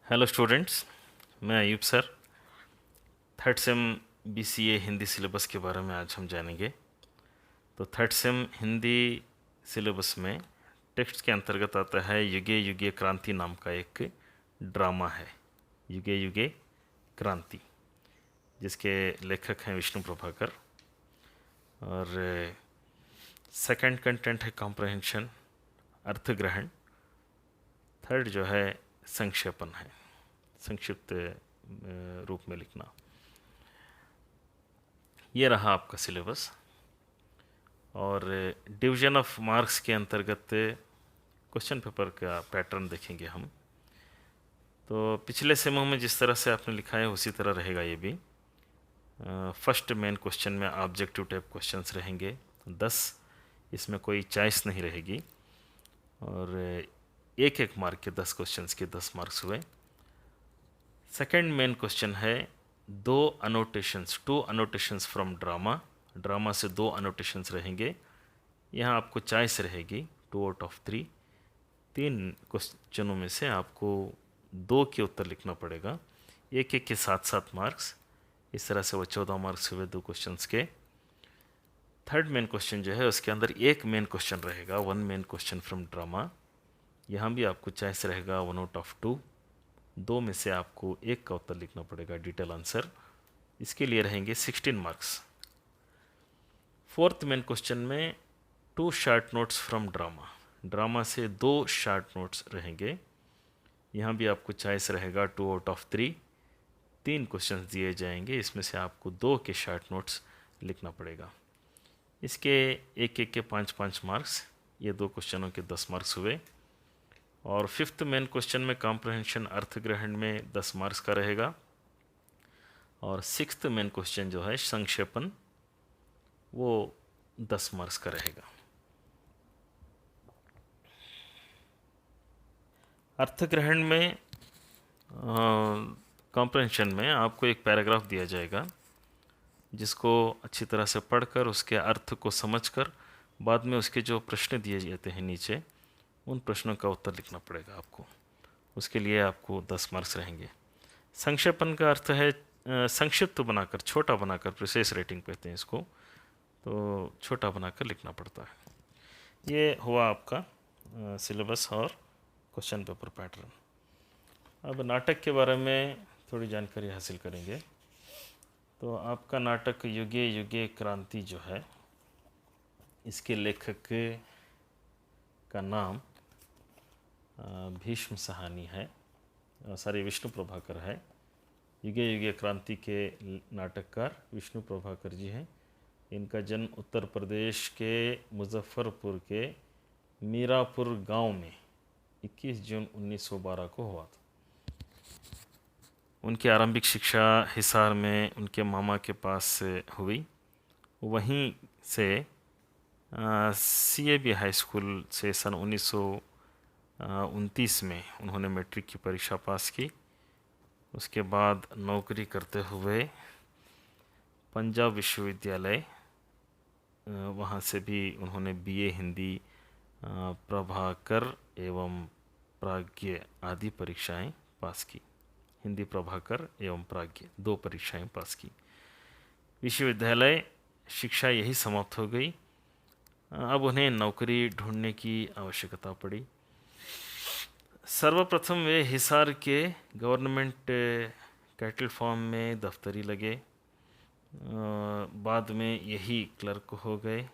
Hello students, मैं Ayub sir. Third same BCA Hindi syllabus के बारे में आज हम जानेंगे। तो थर्ड सेम हिंदी सिलेबस में टेक्स्ट के अंतर्गत आता है युगे युगे क्रांति नाम का एक ड्रामा है। युगे युगे क्रांति, जिसके लेखक हैं विष्णु प्रभाकर। और सेकंड कंटेंट है कॉम्प्रहेंशन, अर्थ ग्रहण। थर्ड जो है संक्षेपण है, संक्षिप्त रूप में लिखना। ये रहा आपका सिलेबस। और डिवीजन ऑफ मार्क्स के अंतर्गत क्वेश्चन पेपर का पैटर्न देखेंगे हम। तो पिछले सेमों में जिस तरह से आपने लिखा है उसी तरह रहेगा ये भी। फर्स्ट मेन क्वेश्चन में ऑब्जेक्टिव टाइप क्वेश्चंस रहेंगे 10, इसमें कोई चॉइस नहीं रहेगी। और एक एक मार्क के 10 क्वेश्चंस के 10 मार्क्स हुए। सेकंड मेन क्वेश्चन है टू अनोटेशंस फ्रॉम ड्रामा। ड्रामा से 2 अनोटेशंस रहेंगे। यहाँ आपको चॉइस रहेगी 2 आउट ऑफ 3। 3 क्वेश्चनों में से आपको 2 के उत्तर लिखना पड़ेगा। एक एक के 7-7 मार्क्स, इस तरह से वो 14 मार्क्स हुए 2 क्वेश्चंस के। थर्ड मेन क्वेश्चन जो है उसके अंदर एक मेन क्वेश्चन रहेगा, 1 मेन क्वेश्चन फ्रॉम ड्रामा। यहाँ भी आपको चॉइस रहेगा 1 आउट ऑफ 2। 2 में से आपको एक का उत्तर लिखना पड़ेगा, डिटेल आंसर। इसके लिए रहेंगे 16 मार्क्स। फोर्थ मेन क्वेश्चन में 2 short notes from drama. Drama से 2 शार्ट नोट्स रहेंगे। यहाँ भी आपको चॉइस रहेगा 2 आउट ऑफ 3। 3 क्वेश्चंस दिए जाएंगे, इसमें से आपको 2 के शार्ट नोट्स लिखना पड़ेगा। इसके एक एक के 5-5 मार्क्स, ये 2 क्वेश्चनों के 10 मार्क्स हुए। और फिफ्थ मेन क्वेश्चन में कॉम्प्रहेंशन अर्थ ग्रहण में 10 मार्क्स का रहेगा। और सिक्स्थ मेन क्वेश्चन जो है संक्षेपण, वो 10 मार्क्स का रहेगा। अर्थ ग्रहण में कॉम्प्रहेंशन में आपको एक पैराग्राफ दिया जाएगा, जिसको अच्छी तरह से पढ़कर उसके अर्थ को समझकर बाद में उसके जो प्रश्न दिए जाते हैं नीचे, उन प्रश्नों का उत्तर लिखना पड़ेगा आपको। उसके लिए आपको 10 मार्क्स रहेंगे। संक्षेपण का अर्थ है संक्षिप्त बनाकर, छोटा बनाकर, प्रिसाइज राइटिंग कहते हैं इसको। तो छोटा बनाकर लिखना पड़ता है। ये हुआ आपका सिलेबस और क्वेश्चन पेपर पैटर्न। अब नाटक के बारे में थोड़ी जानकारी हासिल करेंगे। तो आपका नाटक युगे युगे क्रांति जो है, इसके लेखक का नाम भीष्म साहनी है, सॉरी विष्णु प्रभाकर है। युगे युगे क्रांति के नाटककार विष्णु प्रभाकर जी हैं। इनका जन्म उत्तर प्रदेश के मुजफ्फरपुर के मीरापुर गांव में 21 जून 1912 को हुआ था। उनकी आरंभिक शिक्षा हिसार में उनके मामा के पास हुई। वहीं से CAB हाई स्कूल से सन 1929 में उन्होंने मैट्रिक की परीक्षा पास की। उसके बाद नौकरी करते हुए पंजाब विश्वविद्यालय, वहाँ से भी उन्होंने BA हिंदी प्रभाकर एवं प्राज्ञ आदि परीक्षाएं पास की। हिंदी प्रभाकर एवं प्राज्ञ 2 परीक्षाएं पास की। विश्वविद्यालय शिक्षा यही समाप्त हो गई। अब उन्हें नौकरी ढूंढने की आवश्यकता पड़ी। सर्वप्रथम वे हिसार के गवर्नमेंट कैटल फार्म में दफ्तरी लगे। बाद में यही क्लर्क हो गए।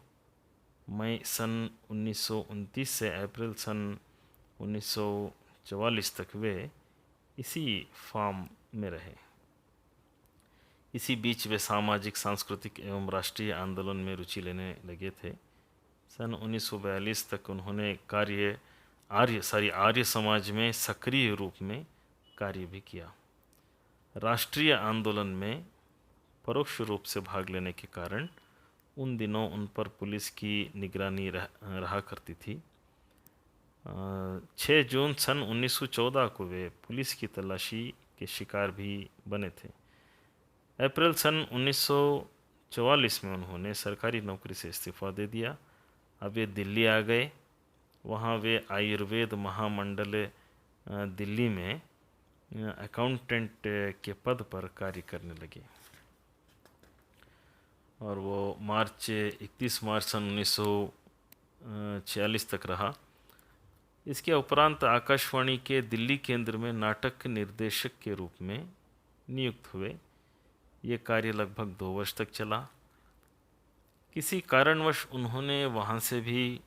मई सन 1929 से अप्रैल सन 1944 तक वे इसी फार्म में रहे। इसी बीच वे सामाजिक, सांस्कृतिक एवं राष्ट्रीय आंदोलन में रुचि लेने लगे थे। सन 1942 तक उन्होंने आर्य समाज में सक्रिय रूप में कार्य भी किया। राष्ट्रीय आंदोलन में परोक्ष रूप से भाग लेने के कारण उन दिनों उन पर पुलिस की निगरानी रहा करती थी। 6 जून सन 1914 को वे पुलिस की तलाशी के शिकार भी बने थे। अप्रैल सन 1944 में उन्होंने सरकारी नौकरी से इस्तीफा दे दिया। अब वे दिल्ली आ गए। वहाँ वे आयुर्वेद महामंडल दिल्ली में अकाउंटेंट के पद पर कार्य करने लगे और वो 31 मार्च सन 1946 तक रहा। इसके उपरांत आकाशवाणी के दिल्ली केंद्र में नाटक निर्देशक के रूप में नियुक्त हुए। ये कार्य लगभग 2 वर्ष तक चला। किसी कारणवश उन्होंने वहाँ से भी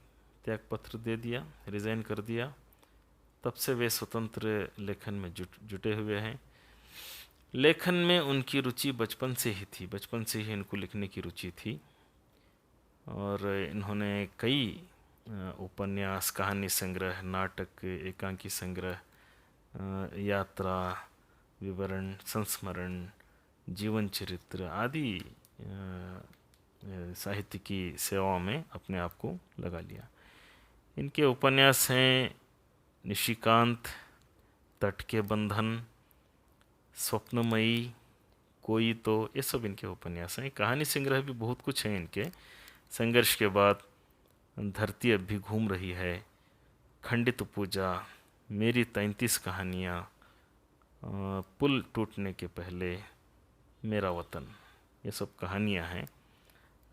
त्यागपत्र दे दिया, रिज़ाइन कर दिया। तब से वे स्वतंत्र लेखन में जुटे हुए हैं। लेखन में उनकी रुचि बचपन से ही थी, बचपन से ही इनको लिखने की रुचि थी और इन्होंने कई उपन्यास, कहानी संग्रह, नाटक, एकांकी संग्रह, यात्रा, विवरण, संस्मरण, जीवन चरित्र आदि साहित्य की सेवाओं में अपने आप को लगा लिया। इनके उपन्यास हैं निशिकांत, तट के बंधन, स्वप्नमयी, कोई तो, ये सब इनके उपन्यास हैं। कहानी संग्रह भी बहुत कुछ हैं इनके। संघर्ष के बाद, धरती अब भी घूम रही है, खंडित पूजा, मेरी 33 कहानियाँ, पुल टूटने के पहले, मेरा वतन, ये सब कहानियाँ हैं।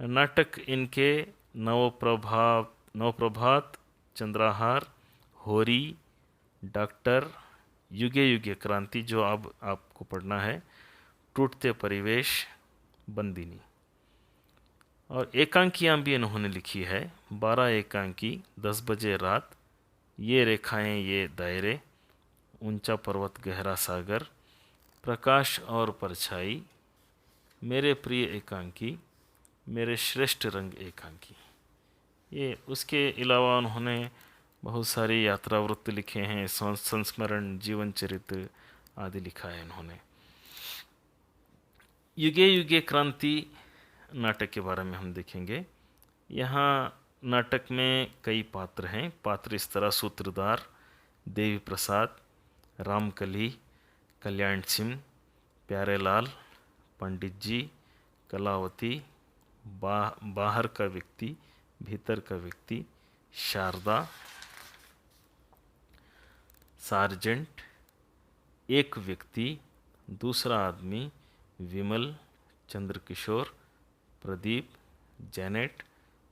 नाटक इनके नवप्रभात, चंद्रहार, होरी, डॉक्टर, युगे युगे क्रांति जो अब आपको पढ़ना है, टूटते परिवेश, बंदिनी। और एकांकियाँ भी इन्होंने लिखी है। 12 एकांकी, 10 बजे रात, ये रेखाएं ये दायरे, ऊंचा पर्वत गहरा सागर, प्रकाश और परछाई, मेरे प्रिय एकांकी, मेरे श्रेष्ठ रंग एकांकी। ये उसके अलावा उन्होंने बहुत सारी यात्रा वृत्त लिखे हैं, संस्मरण, जीवन चरित्र आदि लिखा है इन्होंने। युगे युगे क्रांति नाटक के बारे में हम देखेंगे। यहाँ नाटक में कई पात्र हैं। पात्र इस तरह: सूत्रधार, देवी प्रसाद, रामकली, कल्याण सिंह, प्यारेलाल, पंडित जी, कलावती, बाहर का व्यक्ति, भीतर का व्यक्ति, शारदा, सार्जेंट, एक व्यक्ति, दूसरा आदमी, विमल, चंद्रकिशोर, प्रदीप, जैनेट,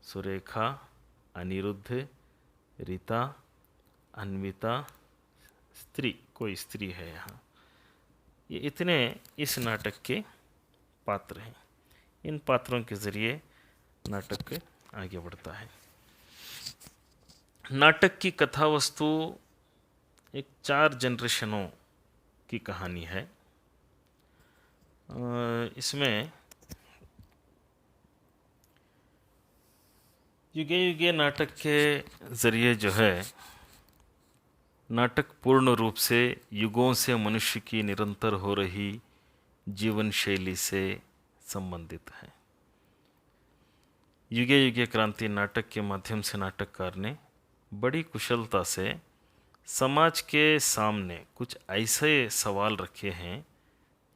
सुरेखा, अनिरुद्ध, रीता, अन्विता, स्त्री, कोई स्त्री है यहाँ। ये इतने इस नाटक के पात्र हैं। इन पात्रों के ज़रिए नाटक आगे बढ़ता है। नाटक की कथा वस्तु एक 4 जनरेशनों की कहानी है। इसमें युगे युगे नाटक के ज़रिए जो है, नाटक पूर्ण रूप से युगों से मनुष्य की निरंतर हो रही जीवन शैली से संबंधित है। युगे युगे क्रांति नाटक के माध्यम से नाटककार ने बड़ी कुशलता से समाज के सामने कुछ ऐसे सवाल रखे हैं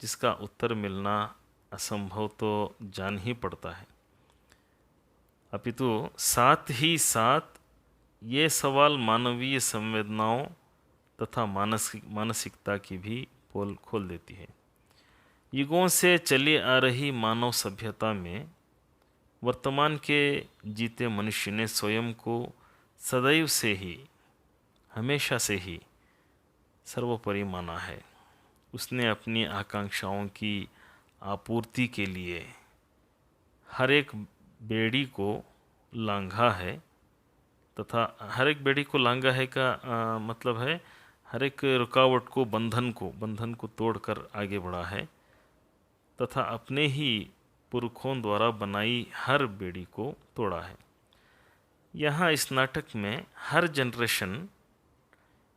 जिसका उत्तर मिलना असंभव तो जान ही पड़ता है, अपितु साथ ही साथ ये सवाल मानवीय संवेदनाओं तथा मानसिकता की भी पोल खोल देती है। युगों से चली आ रही मानव सभ्यता में वर्तमान के जीते मनुष्य ने स्वयं को सदैव से ही, हमेशा से ही सर्वोपरि माना है। उसने अपनी आकांक्षाओं की आपूर्ति के लिए हर एक बेड़ी को लांघा है, तथा हर एक बेड़ी को लांघा है का मतलब है हर एक रुकावट को, बंधन को तोड़कर आगे बढ़ा है, तथा अपने ही पुरखों द्वारा बनाई हर बेड़ी को तोड़ा है। यहाँ इस नाटक में हर जनरेशन,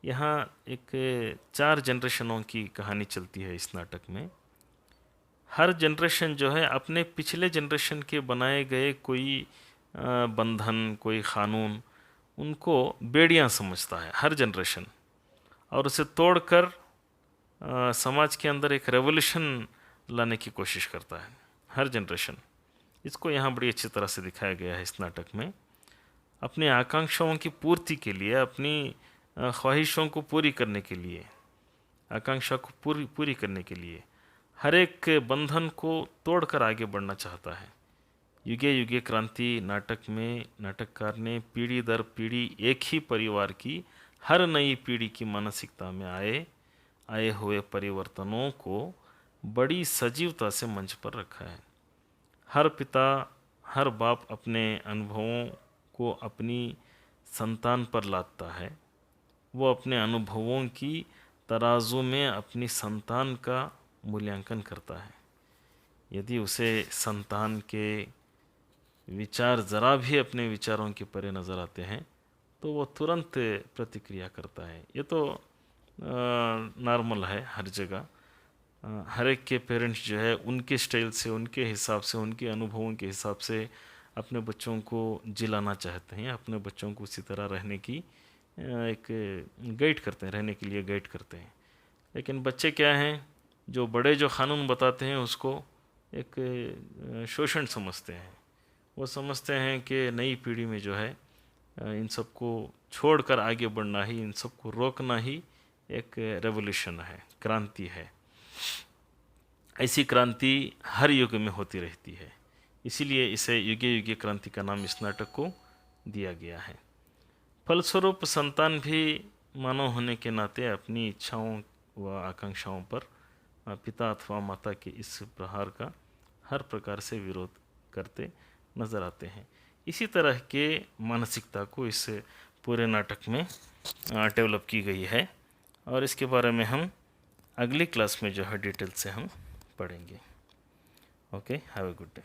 यहाँ एक 4 जनरेशनों की कहानी चलती है इस नाटक में। हर जनरेशन जो है अपने पिछले जनरेशन के बनाए गए कोई बंधन, कोई कानून, उनको बेड़ियाँ समझता है हर जनरेशन, और उसे तोड़कर समाज के अंदर एक रेवोल्यूशन लाने की कोशिश करता है हर जनरेशन। इसको यहाँ बड़ी अच्छी तरह से दिखाया गया है इस नाटक में। अपनी आकांक्षाओं की पूर्ति के लिए, अपनी ख्वाहिशों को पूरी करने के लिए आकांक्षा को पूरी करने के लिए हर एक बंधन को तोड़कर आगे बढ़ना चाहता है। युगे युगे क्रांति नाटक में नाटककार ने पीढ़ी दर पीढ़ी एक ही परिवार की हर नई पीढ़ी की मानसिकता में आए हुए परिवर्तनों को बड़ी सजीवता से मंच पर रखा है। हर पिता हर बाप अपने अनुभवों को अपनी संतान पर लादता है। वो अपने अनुभवों की तराजू में अपनी संतान का मूल्यांकन करता है। यदि उसे संतान के विचार ज़रा भी अपने विचारों के परे नज़र आते हैं तो वो तुरंत प्रतिक्रिया करता है। ये तो नॉर्मल है हर जगह। हर एक के पेरेंट्स जो है उनके स्टाइल से, उनके हिसाब से, उनके अनुभवों के हिसाब से अपने बच्चों को जिलाना चाहते हैं, अपने बच्चों को उसी तरह रहने की एक गाइड करते हैं, रहने के लिए गाइड करते हैं। लेकिन बच्चे क्या हैं, जो बड़े जो कानून बताते हैं उसको एक शोषण समझते हैं। वो समझते हैं कि नई पीढ़ी में जो है इन सबको छोड़कर आगे बढ़ना ही, इन सबको रोकना ही एक रेवोल्यूशन है, क्रांति है। ऐसी क्रांति हर युग में होती रहती है, इसीलिए इसे युगे युगे क्रांति का नाम इस नाटक को दिया गया है। फलस्वरूप संतान भी मानव होने के नाते अपनी इच्छाओं व आकांक्षाओं पर पिता अथवा माता के इस प्रहार का हर प्रकार से विरोध करते नजर आते हैं। इसी तरह के मानसिकता को इस पूरे नाटक में डेवलप की गई है और इसके बारे में हम अगली क्लास में जो है डिटेल से हम पढ़ेंगे। Okay, have a good day.